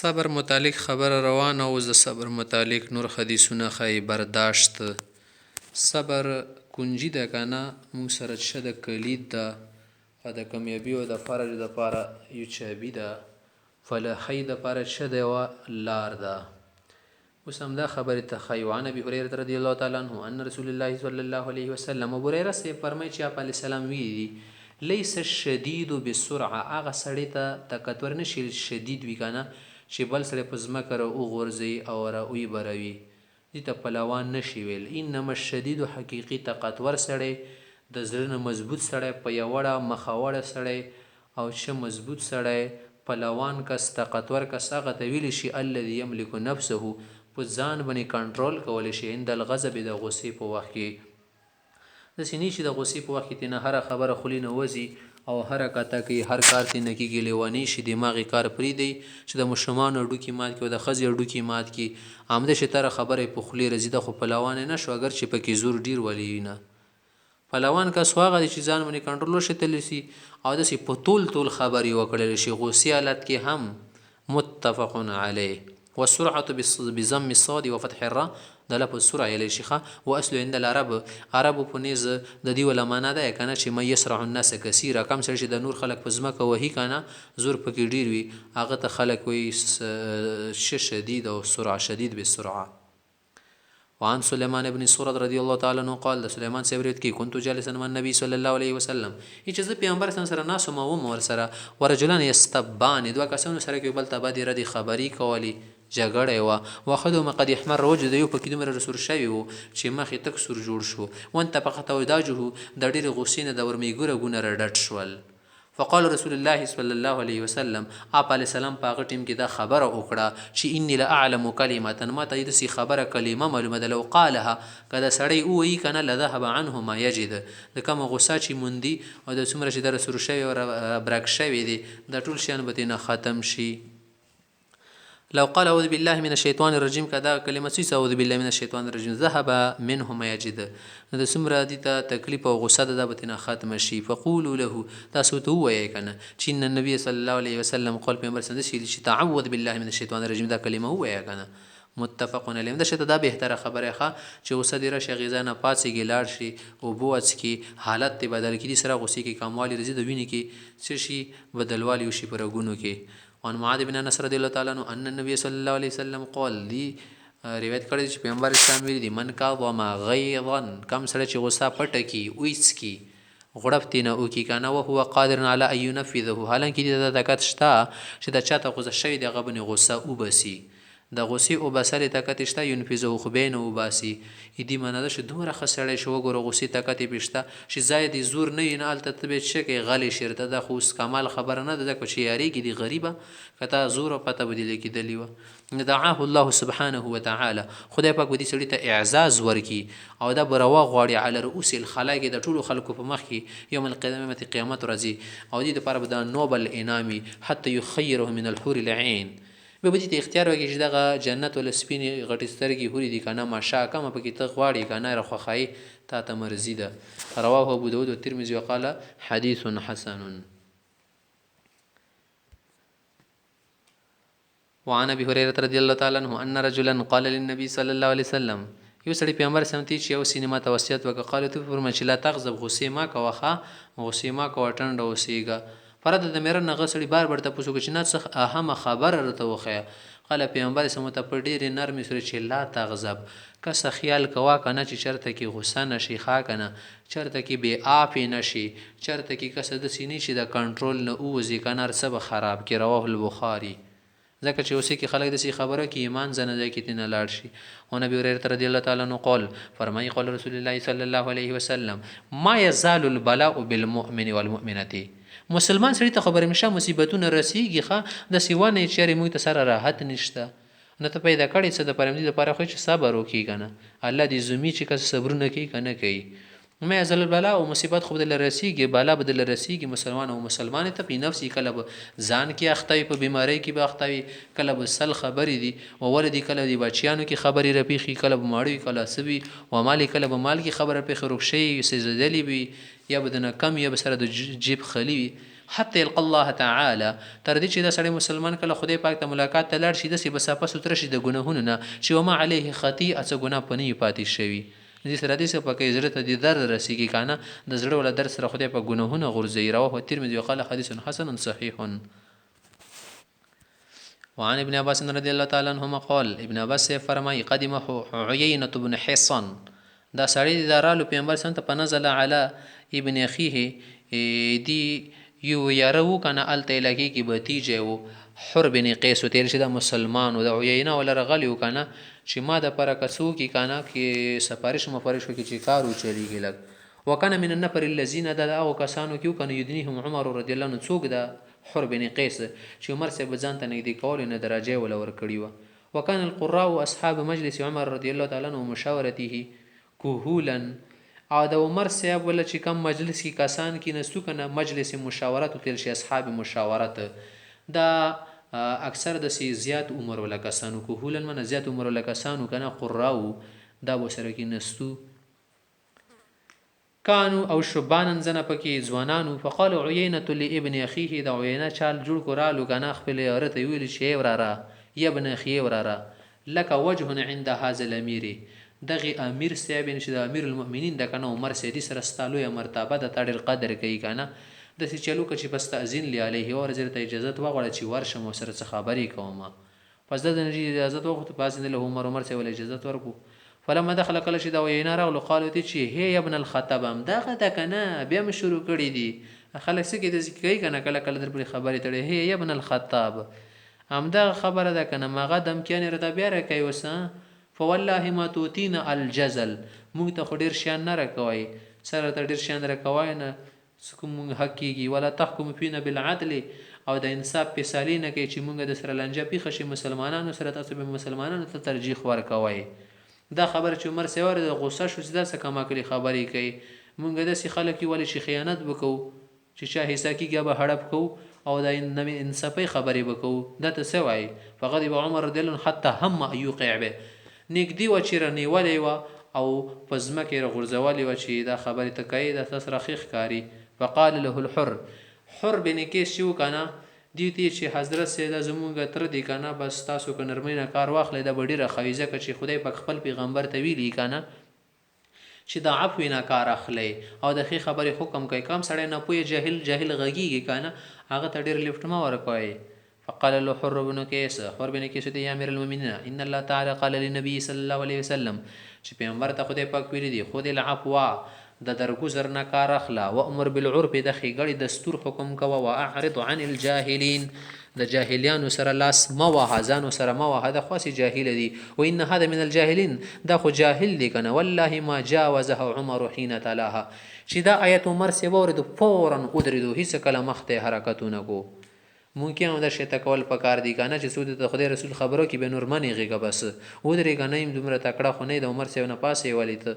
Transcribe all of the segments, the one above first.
صبر متعلق خبره روانه او د صبر متعلق نور حدیثونه خی برداشت. صبر کنجي ده کنه موږ سره شه د کلید ده د کامیابی او د فرج د پاره یو چابي ده فلاحي د پاره شه د لار ده. اوس هم دا خبره ته خیوان ابي هريره رضی الله تعالی عنه ان رسول الله صلی الله علیه وسلم ابو هريره سے فرمای چې اپ علی السلام وی ليس الشديد بالسرعه هغه سړی ته طاقتور نشي شدید وی کنه چې بل سره په ځمکه را وغورځي او را وی بروي دي ته پهلوان نشي ویل. انما الشدید حقیقي طاقتور سړی د زړه مضبوط سړی په یوړه مخاوړه سړی او چې مضبوط سړی پهلوان کس طاقتور کس هغه ته ویل شي الذي يملك نفسه په ځان باندې کنټرول کولی شي عند الغضب د غصې په وخت کې د سینې چې د غصې په وخت کې نه هر خبره خلی نه وځي او هر کاته کې هر کار ته نه کېږي لیوانی شي دماغي کار پرېږدي چې د مشرمان ډوکې مات کې او د ښځې ډوکې مات کې عامده شتره خبره په خولې راځي د خو پهلوان نه شو اگر چې پکې زور ډیر ولي نه پهلوان کا سواغه چې ځان باندې کنټرول شتلی شي او داسې په طول خبرې وکړل شي غصې حالت کې هم متفق علیه والسرعه بضم الصاد وفتح الراء د لفظ سرعه یلی شيخه واصل عند العرب عرب په نيز د دی ولا معنا ده کنه چې مې يسرع الناس كثيرا کم سره چې د نور خلق په ځمکه وਹੀ کنه زور پکې ډیر وي هغه ته خلق وي شدید او سرعه شدید بالسرعه. وعن سليمان بن سورد رضي الله تعالى عنه قال سليمان سيبرت کی كنت جالسا مع النبي صلى الله عليه وسلم چې زه پیغمبر سره ناسو ما و مور سره ورجلان يستبان دوه کسانو سره کې بل تبادي ردي خبري کولی جګړه وا واخذو ما قد يحمر وجه یو پکې دومره رسول شوی وو چې مخې تک سور جوړ شو وانت پخته وداجه د ډېر غوسینه د ورمیګره ګونه رډټ شول. فقال رسول الله صلى الله عليه وسلم اپ علی السلام په ټیم کې دا خبره وکړه چې انی لا اعلم کلمه ما ته دې خبره کلمه معلومه ده لو قالها کدا سړی وې کنه لذهب عنه ما یجد د کوم غصه چې مندي او د څومره چې د رسول شوی او برک شوی دي د ټول شان به نه ختم شي. لو قال اعوذ بالله من الشيطان الرجيم کدا کلمه څه اعوذ بالله من الشيطان الرجيم ذهب منه ما يجد د سمره دي ته تکلیف او غصه د بتنه ختم شي. فقولوا له تاسو ته وایي کنه چې النبي صلی الله علیه وسلم قال پیغمبر صلی الله علیه وسلم تعوذ بالله من الشيطان الرجيم دا کلمه وایي کنه متفق علیه. دا شته دا بهتره خبره ښه چې غصه دی را شي غیزانه پاتې ګلار شي او بوڅ کی حالت ته بدل کړي سره غصې کې کموالی رزي د ویني کې څه شي بدلوالی وشي پرګونو کې. وان معاذ بن انس رضی الله تعالی عنہ ان النبي صلی الله علیه وسلم قال دی روایت کړی چې پیغمبر اسلام ویلي دی من کا وما غیظا کم سره چې غصه پټ کی وېس کی غړپ تینه او کی کنه او هو قادر علی ان ينفذه حالانکه د طاقت شته چې د چاته غصه شوی د غبن غصه وبسي د غصې او بسره طاقت شته ينفذه خو بین او باسي دې معنی ده چې دومره خسړې شو ګوره غصې طاقت پېشته چې زائد زور نه نه الته تبه چې غالي شرته د خو کمال خبره نه ده چې یاري کې دی غریبه کته زور او پته بدلی کېدلی و دعاه الله سبحانه وتعالى خدای پاک دې سړي ته اعزاز ورکي او دا بروا غواړي علی رؤوس الخلائق د ټولو خلکو په مخ کې یوم القیامت قیامت راځي او دې لپاره به د نوبل انعامي حتی يخيره من الحور العين به دې ته اختیار وکړي چې دغه جنت ول سپینې غټې سترګې هوري دي کنه ماشا کمه پکې ته غواړي کنه رخصای تا ته مرزي ده. رواه ابو داود والترمذي وقال حديث حسن. وعن ابي هريره رضي الله تعالى عنه ان رجلا قال للنبي صلى الله عليه وسلم یو سړي پیغمبر سمتی چې یو سینما توصیت وکړه قال تو فرمایي چې لا تغضب غصې ما کوخه غصې ما کو ټنډ اوسېګا فرد د مېره نه غسړي بار ته پوسو چې نه څه اهمه خبره راته وخه. قال پیغمبر سمته په ډېر نرمي سره چې لا تغضب کس خیال کوا کنه چې چرته کې غصه نشي ښا کنه چرته کې بے آپ نشي چرته کې کس د سینې شي د کنټرول نه اوځي کنه سب خراب کې. رواه البخاري. ځکه چې اوسې کې خلک د سي خبره کې ایمان زنه ځای کې تنه لاړ شي. او نبی هريره رضی الله تعالی عنہ قال فرمایي قال رسول الله صلی الله علیه وسلم ما يزال البلاء بالمؤمن والمؤمنه مسلمان سړي ته خبره مشه مصیبتونه رسیږي ښه د سیوانه چیرې موږ ته سره راحت نشته نه ته پیدا کړی څه د پرمدي لپاره خو چې صبر وکړي کنه الله دې زمي چې کس صبر نه کوي کنه کوي ما يزل البلاء او مصیبت خو بدل رسیږي بالا بدل رسیږي مسلمان او مسلمان ته په نفسي کله ځان کې اختوي په بیماری کې به اختوي کله به سل خبرې دي او ولدي کله دی بچیانو کې خبرې رپیخي کله به ماړوي کله سوي او مالی کله به مال کې خبره په خروښي سي زدلی وي یا بدنه کم یا بسره د جیب خلی حتی یلقى الله تعالی، تر دې چې دا سړی مسلمان کله خدای پاک ته ملاقات ته لاړ شي داسې به صافه سوتره شي د ګناهونو نه چې وما علیه خطیئه څه ګناه په نه وي پاتې شوي. دې سره دې څه پکې زړه ته دې درد رسېږي که نه د زړه ولا درد سره خدای پاک ګناهونه غورځوي. رواه الترمذي وقال حدیث حسن صحیح. وعن ابن عباس رضی الله تعالی عنهما قال، ابن عباس سے فرمائی قدم عیینة بن حصن، دا سړی د رالو پیغمبر سنت په نزل علی ابن اخیه دی یو یاره و کنه الته لګي کې بتیجه و حر بن قیس تیر چې د مسلمان او د عیینه ول رغلی و کنه چې ما د پر کسو کې کنه کې سفارش مفارش کې چې کارو چلیږي لګ وکنه من النفر الذين دعوا کسانو کې کنه یدنیهم عمر رضی الله عنه څوک د حر بن قیس چې عمر سے بزان ته نږدې کول نه درجه ول ور کړی و. وکانه القراء واصحاب مجلس عمر رضی الله تعالی عنه مشاورته کوهولا، او د عمر صاحب ولا چې کم مجلس کې کسان کې نستو کنه مجلس مشاورت تل شي اصحاب مشاورت دا اکثر د سی زیات عمر ولا کسانو کوهولا من زیات عمر ولا کسانو کنه قراء دا وسره کې نستو کانو او شبانن زنه پکې ځوانانو. فقال عیینة لابن اخیه، د عیینه چال جوړ کړه کنه خپل ارته ویل شی وراره یا ابن اخیه وراره لك وجه عند هذا الامیر، دغه امیر صاحب چې د امیر المؤمنین د کنه عمر سیدی سره ستالو یا مرتبه د تړل قدر کوي کنه د سی چلو که چې بس تاذین لی علیه او ورته اجازه وغوړه چې ورشم سره څه خبرې کوم. پس د اجازه وغوښته پاس نه له عمر سره ول اجازه ورکو. فلما دخل کله چې دا وینا راغلو قالو ته چې هي ابن الخطاب هم دغه د کنه بیا م شروع کړی دي خلک څه کې د ذکر کوي کنه کله کله در پر خبرې تړي هي ابن الخطاب هم دا خبره ده کنه ماغه دم کینه رته بیا را کوي وسه فوالله ما توتین الجزل، موږ ته خو ډیر شیان نه راکوي سره ته ډیر شیان راکوي نه کوم حق کیږي ولا تحکم فينا بالعدل، او د انصاف فیصله نه کوي چې موږ د سره لنجه پیښه شي مسلمانانو سره تاسو به مسلمانانو ته ترجیح ورکوي. دا خبر چې عمر سیوار د غصه شو چې دا څه کما کلی خبرې کوي مونږ داسې خلک ولی چې خیانت وکړو چې چا حصہ کېږي به هړپ کوو او د نوې انصافي خبرې وکړو دا ته څه وایي. فغضب عمر رضی الله عنه حتی هم یوقع به، نږدې و چې رانیولې و او په ځمکې راغورځولې و چې دا خبرې ته کوي دا تاسو راخي ښکاري. فقال له الحر، حر بن قیس شو کنه دی ته چې حضرت سیدا زمونږ تر دی کنه بس تاسو که نرمینه کار واخلې د بډیره خویزه که چې خدای پاک خپل پیغمبر ته ویلی کنه چې دا عفو نه کار اخلي او د خې خبرې حکم کوي کم سړی نه پوي جاهل غږیږي کنه هغه ته ډیر لفټ ما ورکوي. فقال له حر بن قیس، حر بن قیس ته یا امیر المؤمنین ان الله تعالی قال للنبي صلی الله علیه وسلم چې پیغمبر ته خدای پاک ویلی دی خود العفو د درگذر نه کار اخلا و امر بالعرف د خېګړې دستور حکم کوه و اعرض عن الجاهلین د جاهلیانو سره لاس موه ځانو سره موه د خاص جاهل دي و ان هذا من الجاهلین دا خو جاهل دي کنه والله ما جاوزه عمر حين تلاها چې دا آیت عمر سی ورد فورا ودریدو هیڅ کله مخته حرکتونه کو ممکن هم د شته کول پکار دي کنه چې سود د خدای رسول خبرو کې به نورمنې غیګه بس ودرې کنه ایم دومره تکړه خو نه د عمر سی نه پاسې ولیت.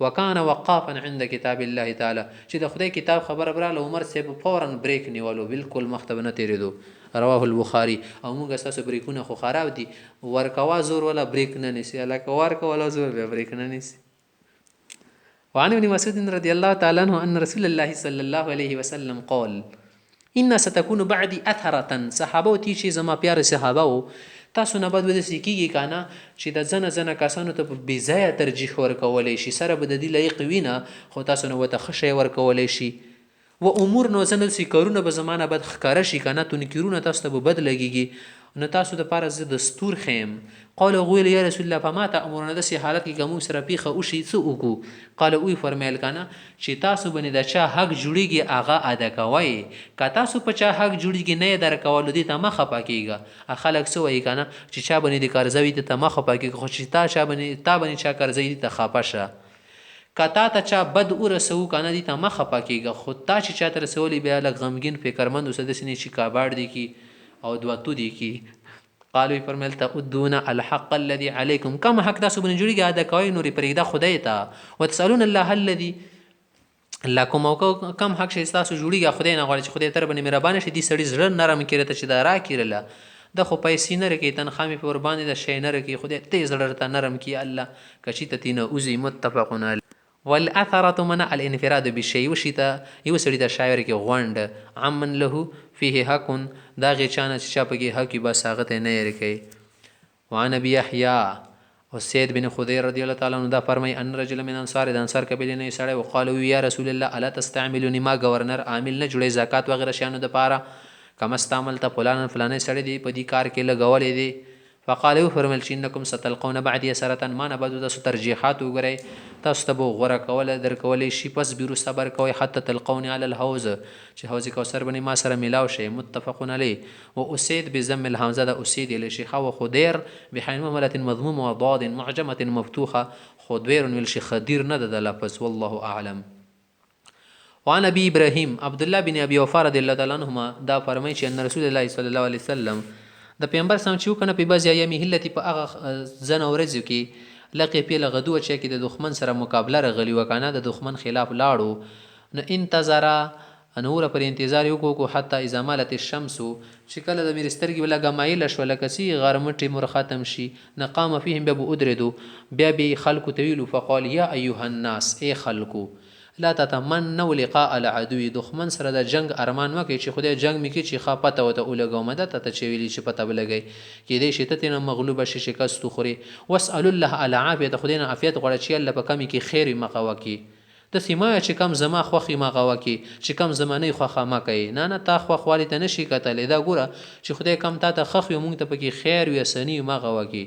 وکانه وقافا عند کتاب الله تعالی چې د خدای کتاب خبر براله عمر صاحب فورا بریک نیولو بالکل مختب نه تیریدو. رواه البخاری. او موږ اساس بریکونه خو خراب دي ورکوا زور ولا بریک نه نسی الکه ورکوا ولا زور به بریک نه نسی. وعن ابن مسعود رضی الله تعالی عنه ان رسول الله صلی الله علیه وسلم قال ان ستكون بعدي اثره، صحابه تی چې زما پیار صحابه تاسو نه بد ودسې کېږي که نه چې د زنه کسانو ته په بې ځایه ترجیح ورکولی شي سره به د دې لایق وي نه خو تاسو نه ورته ښه شی ورکولی شي. و امور نو ځنه داسې کارونه به زما نه بد ښکاره شي که نه تنکرونه تاسو ته به بد لګېږي نو تاسو دپاره زه دستور ښیم. قال ویل یا رسول الله فما تأمرنا داسې حالت کې که موږ سره پیښه وشي څه وکړو؟ قال وی فرمیل که نه چې تاسو باندې د چا حق جوړېږي هغه ادا کوئ، که تاسو په چا حق جوړېږي نه یې درکولو دې ته مه خفه کېږه. خلک څه وایي که نه چې چا باندې د قرضه وي دې ته مه خفه کېږه خو چې تا باندې چا قرضه وي دې ته خفه شه. که تا ته چا بد ورسوو که نه دې ته مه خفه کېږه خو تا چې چا ته رسولی بیا لږ غمګین فکرمند اوسه داسې نه چې کاباړ دې کي او دوه تو دې کي. قالوا فرمایل تؤدون الحق الذي عليكم، کم حق تاسو باندې جوړیږي ادا کوئ نورې پرېږده خدای ته. وتسالون الله الذي لكم، او کم حق شي تاسو جوړیږي خدای نه غواړي چې خدای تر باندې مهربانه شي دې سړي زړه نرم کړي ته چې دا راکړله د خو پیسې نه رکې تنخوا مې په ورباندې د شی نه رکې خدای ته زړه ته نرم کړي الله کچې ته تینه اوزي. متفقون علیه. والاثرة من الانفراد بالشيء یو سړي ته شاعر کې غونډ عمن له فيه حق دا غي چانه چې چا پکې حق بس هغه ته نه یې کوي. وعن ابي يحيى وسید بن خدیر رضی الله تعالی عنہ دا فرمای ان رجل من انصار د انصار قبیله نه سړی وقالو یا رسول الله الا تستعملني ما گورنر عامل نه جوړي زکات وغیرہ شانو د پاره کما استعملت فلان فلانه سړی دی په دې کار کې لګولې دي. فقالو فرمل چې انکم ستلقون بعد سرتا ما نه بعد تاسو ترجیحات وګورئ تاسو ته غوړه کوله در کولې شي پس بیرو صبر کوئ حتی تلقون علی الحوض چې حوض کوثر باندې ما سره ملاو شي. متفقون علی. و اسید بضم الحمزه د اسید ال شيخ و خدیر بحين مهمله مضموم و ضاد معجمه مفتوحه خدیر ول شي خدیر نه د لفظ والله اعلم. وعن ابي ابراهيم عبد الله بن ابي وفا رضي الله تعالی عنهما دا فرمایي چې ان رسول الله صلی الله علیه وسلم د پیغمبر سم چې کنه په بعض ایام هلتی په هغه ځن اورځو کې لقي په غدو چې کې د دښمن سره مقابله رغلی وکانه د دښمن خلاف لاړو نو انتظر انور پر انتظار یو کو حتی اذا مالت الشمس چې کله د میرسترګي ولا غمایل شو لکه سی غرمټي مر ختم شي نقام فيهم باب ادردو بیا به خلق تویل فقال یا ايها الناس اي خلقو لا تتمنوا لقاء العدو دښمن سره د جنگ ارمان وکي چې خدای جنگ میکي چې خاپته وته اولګو مدد ته چويلي چې پته بلګي کې دې شته نه مغلوب شي شکست خوري واسال الله العافيه خدای نه عافیت غواړي چې الله په کمی کې خیر مقوا کی د سیما چې کم زما خوخي مقوا کی چې کم زمانه خوخه ما کوي نه تا خو خالي ته نشي کتل دا ګوره چې خدای کم تا ته خخ یو مونږ ته پکې خیر وي سنی مقوا کی.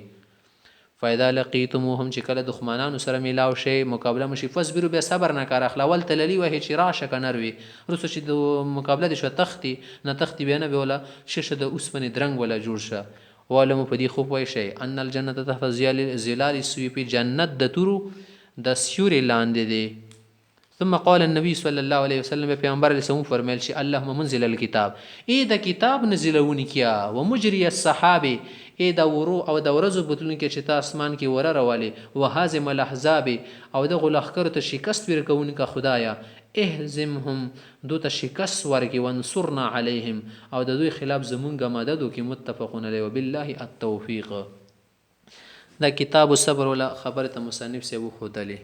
فاذا لقيتموهم چې کله دښمنانو سره میلاو شي مقابله مشي فصبروا به صبر نه کار اخلاول تللی وه چې راشه کنروي رسو چې د مقابله د شو تختی نه تختی بینه به ولا ششه د اوسمنې درنګ ولا جوړ شه. ولمو په دې خوب وای شي ان الجنه تحت ظلال السوي په جنت د تورو د سیوري لاندې دي. ثم قال النبي صلى الله عليه وسلم پیغمبر علیه السلام فرمایل چې اللهم منزل الكتاب ای د کتاب نزلونی کیا ومجري السحاب ای د ورو او د ورځو بتلون کې چې تا اسمان کې وره راولي وهازم الاحزاب او د غلخکر ته شکست ورکوونکه خدایا اهزمهم دو ته شکست ورکي وانصرنا عليهم او د دوی خلاف زمونږه مدد وکي. متفقون علیه وبالله التوفیق. دا کتاب الصبر ولا خبره مصنف سے وو خدلی